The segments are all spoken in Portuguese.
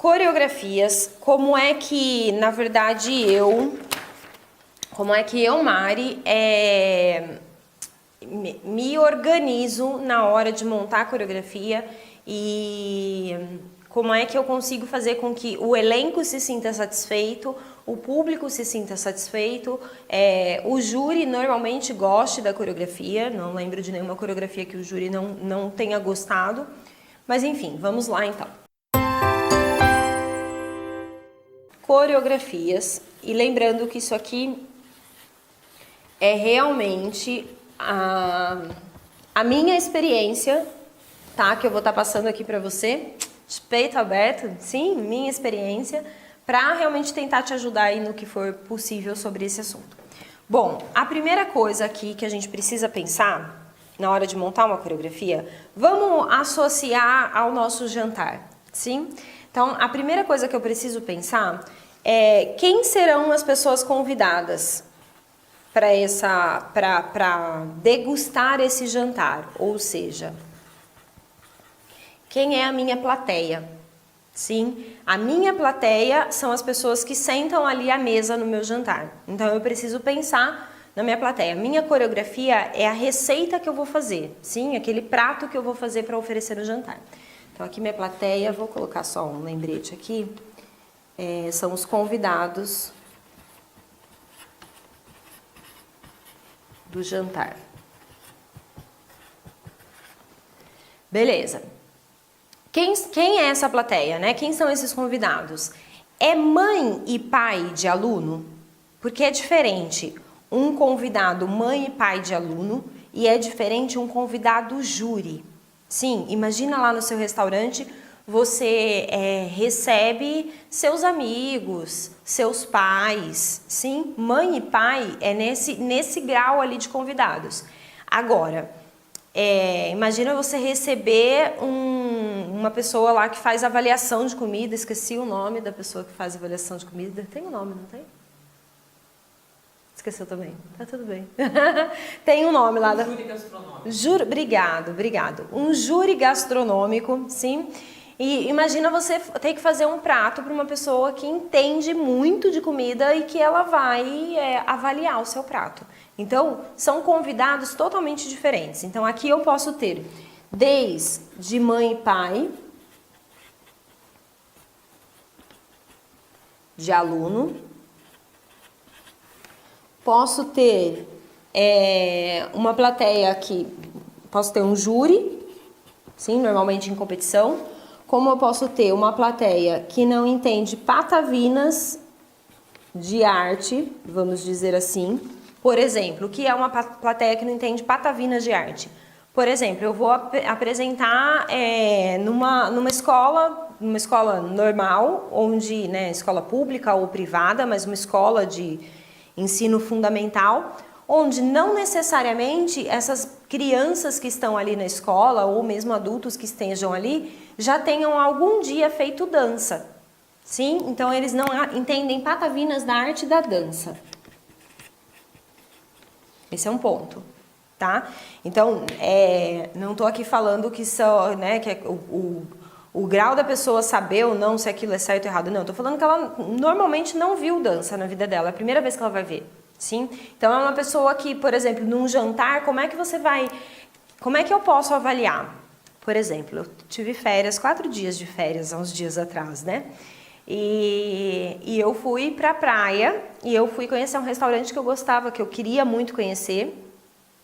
Coreografias, como é que, na verdade, Mari, me organizo na hora de montar a coreografia e como é que eu consigo fazer com que o elenco se sinta satisfeito, o público se sinta satisfeito, o júri normalmente goste da coreografia, não lembro de nenhuma coreografia que o júri não tenha gostado, mas enfim, vamos lá então. Coreografias, e lembrando que isso aqui é realmente a minha experiência, tá? Que eu vou estar passando aqui para você, de peito aberto, sim, minha experiência, para realmente tentar te ajudar aí no que for possível sobre esse assunto. Bom, a primeira coisa aqui que a gente precisa pensar na hora de montar uma coreografia, vamos associar ao nosso jantar, sim? Então, a primeira coisa que eu preciso pensar é quem serão as pessoas convidadas para degustar esse jantar, ou seja, quem é a minha plateia? Sim, a minha plateia são as pessoas que sentam ali à mesa no meu jantar. Então eu preciso pensar na minha plateia. Minha coreografia é a receita que eu vou fazer, sim, aquele prato que eu vou fazer para oferecer no jantar. Então aqui minha plateia, vou colocar só um lembrete aqui, são os convidados do jantar. Beleza. Quem é essa plateia, né? Quem são esses convidados? É mãe e pai de aluno? Porque é diferente um convidado mãe e pai de aluno e é diferente um convidado júri. Sim, imagina lá no seu restaurante, você recebe seus amigos, seus pais, sim? Mãe e pai é nesse grau ali de convidados. Agora, imagina você receber uma pessoa lá que faz avaliação de comida, esqueci o nome da pessoa que faz avaliação de comida, tem um nome, não tem? Esqueceu também, tá tudo bem. Tem um nome lá. Júri gastronômico. Obrigado. Um júri gastronômico, sim. E imagina você ter que fazer um prato para uma pessoa que entende muito de comida e que ela vai avaliar o seu prato. Então, são convidados totalmente diferentes. Então, aqui eu posso ter desde mãe e pai, de aluno, posso ter uma plateia aqui, posso ter um júri, sim, normalmente em competição, como eu posso ter uma plateia que não entende patavinas de arte, vamos dizer assim. Por exemplo, o que é uma plateia que não entende patavinas de arte? Por exemplo, eu vou apresentar numa escola normal, onde, né, escola pública ou privada, mas uma escola de ensino fundamental, onde não necessariamente essas crianças que estão ali na escola, ou mesmo adultos que estejam ali, já tenham algum dia feito dança. Sim? Então eles não entendem patavinas da arte da dança. Esse é um ponto, tá? Então, não tô aqui falando que só, né, que é o grau da pessoa saber ou não se aquilo é certo ou errado. Não, tô falando que ela normalmente não viu dança na vida dela, é a primeira vez que ela vai ver, sim? Então, é uma pessoa que, por exemplo, num jantar, como é que eu posso avaliar? Por exemplo, eu tive férias, 4 dias de férias há uns dias atrás, né? E eu fui pra praia e eu fui conhecer um restaurante que eu gostava, que eu queria muito conhecer.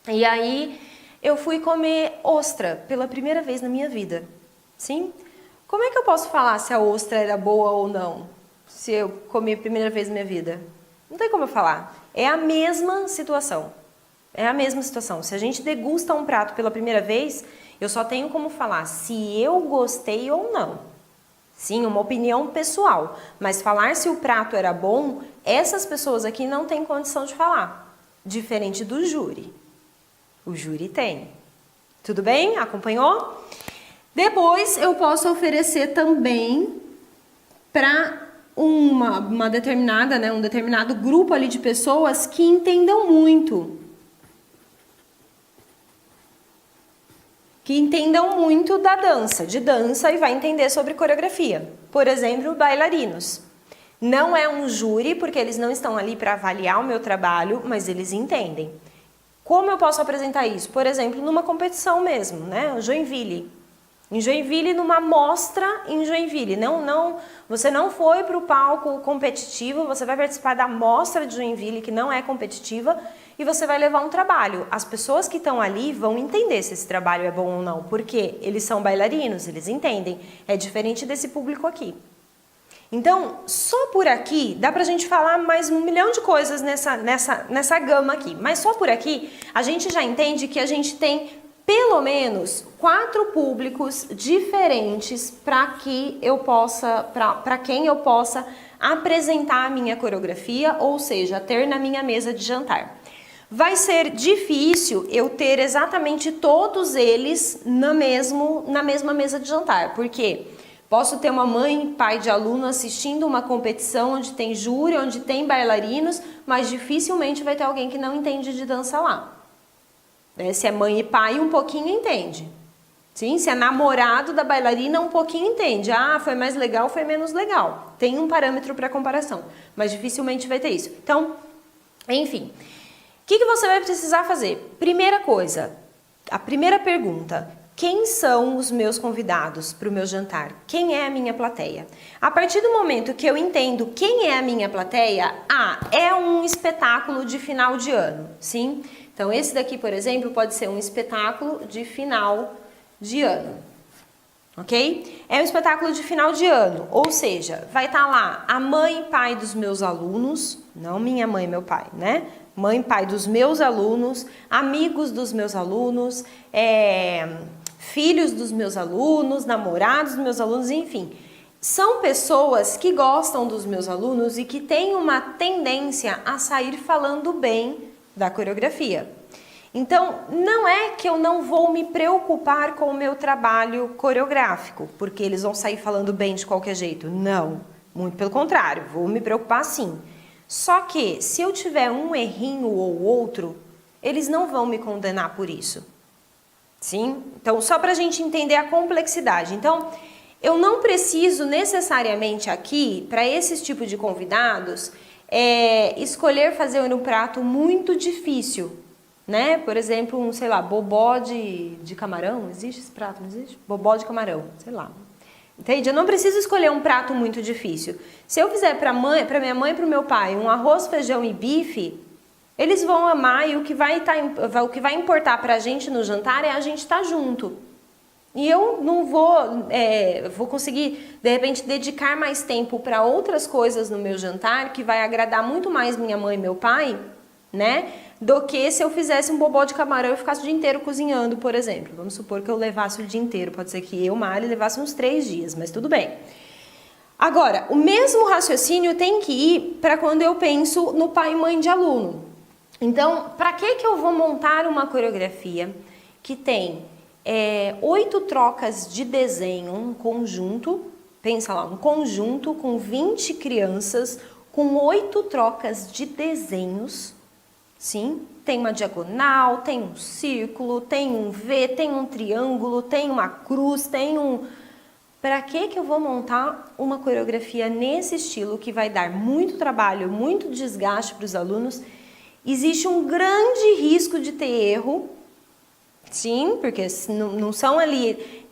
E aí eu fui comer ostra pela primeira vez na minha vida, sim? Como é que eu posso falar se a ostra era boa ou não, se eu comi a primeira vez na minha vida? Não tem como eu falar. É a mesma situação. É a mesma situação. Se a gente degusta um prato pela primeira vez, eu só tenho como falar se eu gostei ou não. Sim, uma opinião pessoal. Mas falar se o prato era bom, essas pessoas aqui não têm condição de falar. Diferente do júri. O júri tem. Tudo bem? Acompanhou? Depois eu posso oferecer também para uma determinada, né, um determinado grupo ali de pessoas que entendam muito. que entendam muito da dança, de dança, e vai entender sobre coreografia. Por exemplo, bailarinos. Não é um júri, porque eles não estão ali para avaliar o meu trabalho, mas eles entendem. Como eu posso apresentar isso? Por exemplo, numa competição mesmo, né? Joinville. Em Joinville, numa mostra em Joinville. Você não foi para o palco competitivo, você vai participar da mostra de Joinville, que não é competitiva, e você vai levar um trabalho. As pessoas que estão ali vão entender se esse trabalho é bom ou não, porque eles são bailarinos, eles entendem. É diferente desse público aqui. Então, só por aqui, dá pra gente falar mais 1 milhão de coisas nessa gama aqui, mas só por aqui a gente já entende que a gente tem pelo menos 4 públicos diferentes para quem eu possa apresentar a minha coreografia, ou seja, ter na minha mesa de jantar. Vai ser difícil eu ter exatamente todos eles na mesma mesa de jantar, porque posso ter uma mãe e pai de aluno assistindo uma competição onde tem júri, onde tem bailarinos, mas dificilmente vai ter alguém que não entende de dança lá. Se é mãe e pai, um pouquinho entende. Sim, se é namorado da bailarina, um pouquinho entende. Ah, foi mais legal, foi menos legal. Tem um parâmetro para comparação, mas dificilmente vai ter isso. Então, enfim, o que você vai precisar fazer? Primeira coisa, a primeira pergunta: quem são os meus convidados para o meu jantar? Quem é a minha plateia? A partir do momento que eu entendo quem é a minha plateia, é um espetáculo de final de ano, sim? Então, esse daqui, por exemplo, pode ser um espetáculo de final de ano, ok? É um espetáculo de final de ano, ou seja, vai estar lá a mãe e pai dos meus alunos, não minha mãe e meu pai, né? Mãe e pai dos meus alunos, amigos dos meus alunos, filhos dos meus alunos, namorados dos meus alunos, enfim. São pessoas que gostam dos meus alunos e que têm uma tendência a sair falando bem da coreografia. Então, não é que eu não vou me preocupar com o meu trabalho coreográfico, porque eles vão sair falando bem de qualquer jeito. Não, muito pelo contrário, vou me preocupar sim. Só que, se eu tiver um errinho ou outro, eles não vão me condenar por isso. Sim? Então, só para a gente entender a complexidade. Então, eu não preciso necessariamente aqui, para esses tipos de convidados, escolher fazer um prato muito difícil, né? Por exemplo, sei lá, bobó de camarão. Existe esse prato? Não existe? Bobó de camarão, sei lá. Entende? Eu não preciso escolher um prato muito difícil. Se eu fizer para minha mãe e para o meu pai um arroz, feijão e bife, eles vão amar, e o que vai importar para a gente no jantar é a gente estar junto. E eu não vou conseguir, de repente, dedicar mais tempo para outras coisas no meu jantar, que vai agradar muito mais minha mãe e meu pai, né? Do que se eu fizesse um bobó de camarão e ficasse o dia inteiro cozinhando, por exemplo. Vamos supor que eu levasse o dia inteiro, pode ser que eu, Mari, levasse uns 3 dias, mas tudo bem. Agora, o mesmo raciocínio tem que ir para quando eu penso no pai e mãe de aluno. Então, para que eu vou montar uma coreografia que tem 8 trocas de desenho, um conjunto, pensa lá, um conjunto com 20 crianças, com 8 trocas de desenhos, sim? Tem uma diagonal, tem um círculo, tem um V, tem um triângulo, tem uma cruz, tem um... Para que eu vou montar uma coreografia nesse estilo que vai dar muito trabalho, muito desgaste para os alunos? Existe um grande risco de ter erro. Sim, porque não são ali,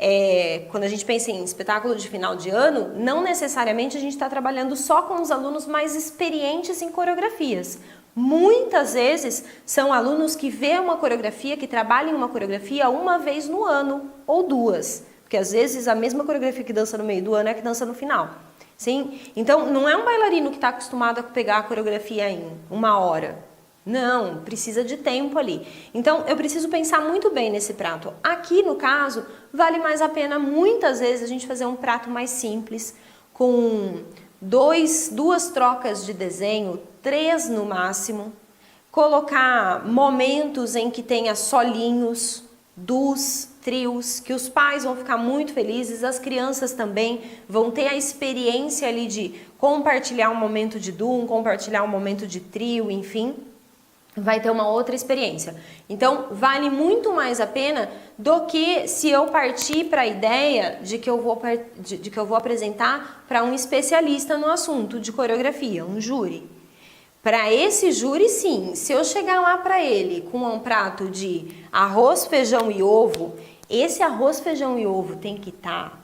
quando a gente pensa em espetáculo de final de ano, não necessariamente a gente está trabalhando só com os alunos mais experientes em coreografias. Muitas vezes são alunos que vêem uma coreografia, que trabalham em uma coreografia uma vez no ano, ou 2. Porque às vezes a mesma coreografia que dança no meio do ano é que dança no final. Sim? Então não é um bailarino que está acostumado a pegar a coreografia em 1 hora. Não, precisa de tempo ali. Então, eu preciso pensar muito bem nesse prato. Aqui, no caso, vale mais a pena, muitas vezes, a gente fazer um prato mais simples, com 2 trocas de desenho, 3 no máximo. Colocar momentos em que tenha solinhos, dus, trios, que os pais vão ficar muito felizes, as crianças também vão ter a experiência ali de compartilhar um momento de compartilhar um momento de trio, enfim. vai ter uma outra experiência. Então, vale muito mais a pena do que se eu partir para a ideia de que eu vou apresentar para um especialista no assunto de coreografia, um júri. Para esse júri, sim, se eu chegar lá para ele com um prato de arroz, feijão e ovo, esse arroz, feijão e ovo tem que estar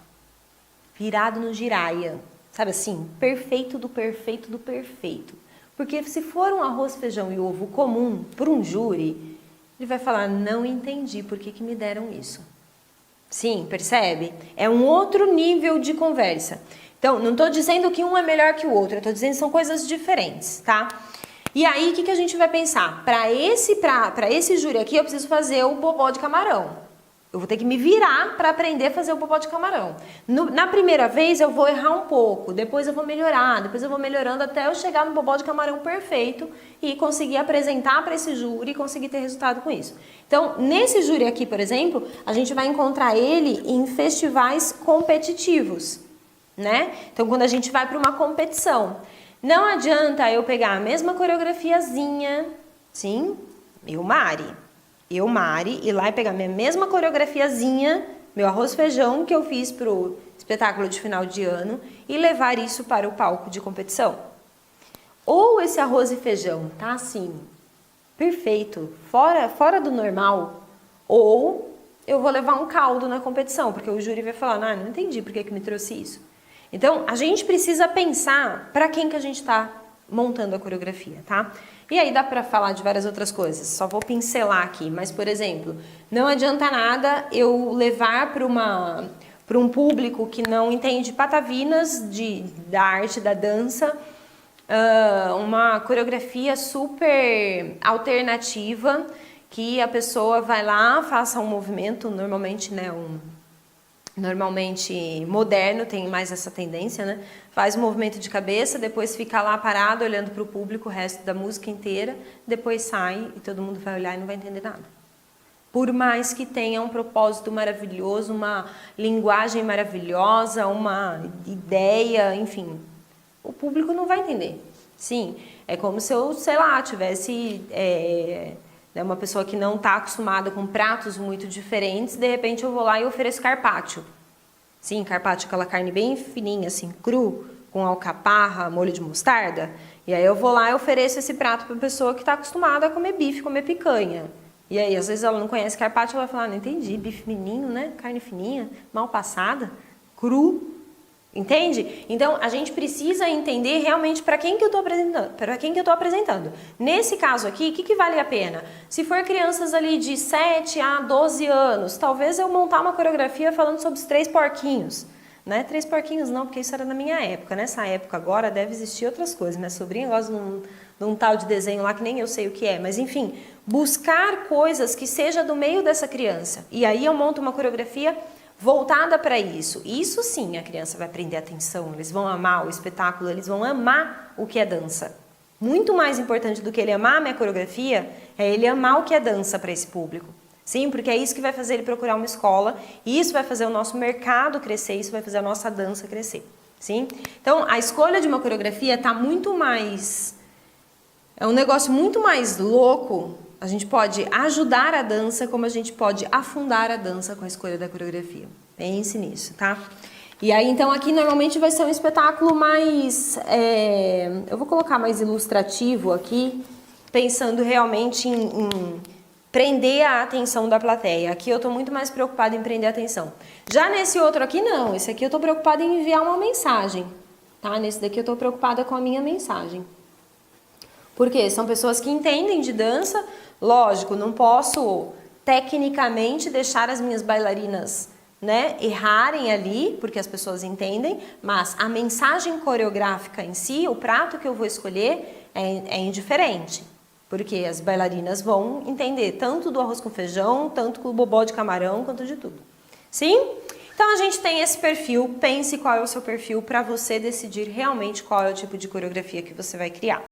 virado no giraia, sabe assim, perfeito do perfeito do perfeito. Porque se for um arroz, feijão e ovo comum para um júri, ele vai falar, não entendi por que me deram isso. Sim, percebe? É um outro nível de conversa. Então, não estou dizendo que um é melhor que o outro, eu estou dizendo que são coisas diferentes, tá? E aí, o que a gente vai pensar? Para esse júri aqui, eu preciso fazer o bobó de camarão. Eu vou ter que me virar para aprender a fazer o bobó de camarão. Na primeira vez eu vou errar um pouco, depois eu vou melhorar, depois eu vou melhorando até eu chegar no bobó de camarão perfeito e conseguir apresentar para esse júri e conseguir ter resultado com isso. Então, nesse júri aqui, por exemplo, a gente vai encontrar ele em festivais competitivos, né? Então, quando a gente vai para uma competição, não adianta eu pegar a mesma coreografiazinha, sim, eu, Mari, ir lá e pegar minha mesma coreografiazinha, meu arroz feijão que eu fiz pro espetáculo de final de ano e levar isso para o palco de competição. Ou esse arroz e feijão tá assim, perfeito, fora do normal, ou eu vou levar um caldo na competição, porque o júri vai falar, não entendi por que me trouxe isso. Então, a gente precisa pensar para quem que a gente está montando a coreografia, tá? E aí dá para falar de várias outras coisas, só vou pincelar aqui, mas, por exemplo, não adianta nada eu levar para um público que não entende patavinas da arte da dança, uma coreografia super alternativa, que a pessoa vai lá, faça um movimento, normalmente, né, normalmente moderno, tem mais essa tendência, né? Faz um movimento de cabeça, depois fica lá parado olhando para o público o resto da música inteira, depois sai e todo mundo vai olhar e não vai entender nada. Por mais que tenha um propósito maravilhoso, uma linguagem maravilhosa, uma ideia, enfim, o público não vai entender. Sim, é como se eu, sei lá, tivesse uma pessoa que não está acostumada com pratos muito diferentes, de repente eu vou lá e ofereço carpaccio. Sim, carpaccio, aquela carne bem fininha, assim, cru, com alcaparra, molho de mostarda. E aí eu vou lá e ofereço esse prato para a pessoa que está acostumada a comer bife, comer picanha. E aí, às vezes ela não conhece carpaccio, ela vai falar, não entendi, bife fininho, né? Carne fininha, mal passada, cru. Entende? Então, a gente precisa entender realmente para quem que eu estou apresentando. Nesse caso aqui, o que vale a pena? Se for crianças ali de 7 a 12 anos, talvez eu montar uma coreografia falando sobre os 3 porquinhos. Né? 3 porquinhos não, porque isso era na minha época. Nessa época agora deve existir outras coisas. Minha sobrinha gosta de um tal de desenho lá que nem eu sei o que é. Mas enfim, buscar coisas que seja do meio dessa criança. E aí eu monto uma coreografia voltada para isso. Isso sim, a criança vai prender atenção, eles vão amar o espetáculo, eles vão amar o que é dança. Muito mais importante do que ele amar a minha coreografia, é ele amar o que é dança para esse público. Sim, porque é isso que vai fazer ele procurar uma escola, e isso vai fazer o nosso mercado crescer, isso vai fazer a nossa dança crescer. Sim? Então, a escolha de uma coreografia está muito mais... É um negócio muito mais louco. A gente pode ajudar a dança, como a gente pode afundar a dança com a escolha da coreografia. Pense nisso, tá? E aí, então, aqui normalmente vai ser um espetáculo mais... eu vou colocar mais ilustrativo aqui, pensando realmente em prender a atenção da plateia. Aqui eu estou muito mais preocupada em prender a atenção. Já nesse outro aqui, não. Esse aqui eu estou preocupada em enviar uma mensagem, tá? Nesse daqui eu estou preocupada com a minha mensagem. Porque são pessoas que entendem de dança. Lógico, não posso tecnicamente deixar as minhas bailarinas, né, errarem ali, porque as pessoas entendem, mas a mensagem coreográfica em si, o prato que eu vou escolher é indiferente. Porque as bailarinas vão entender tanto do arroz com feijão, tanto do bobó de camarão, quanto de tudo. Sim? Então a gente tem esse perfil, pense qual é o seu perfil para você decidir realmente qual é o tipo de coreografia que você vai criar.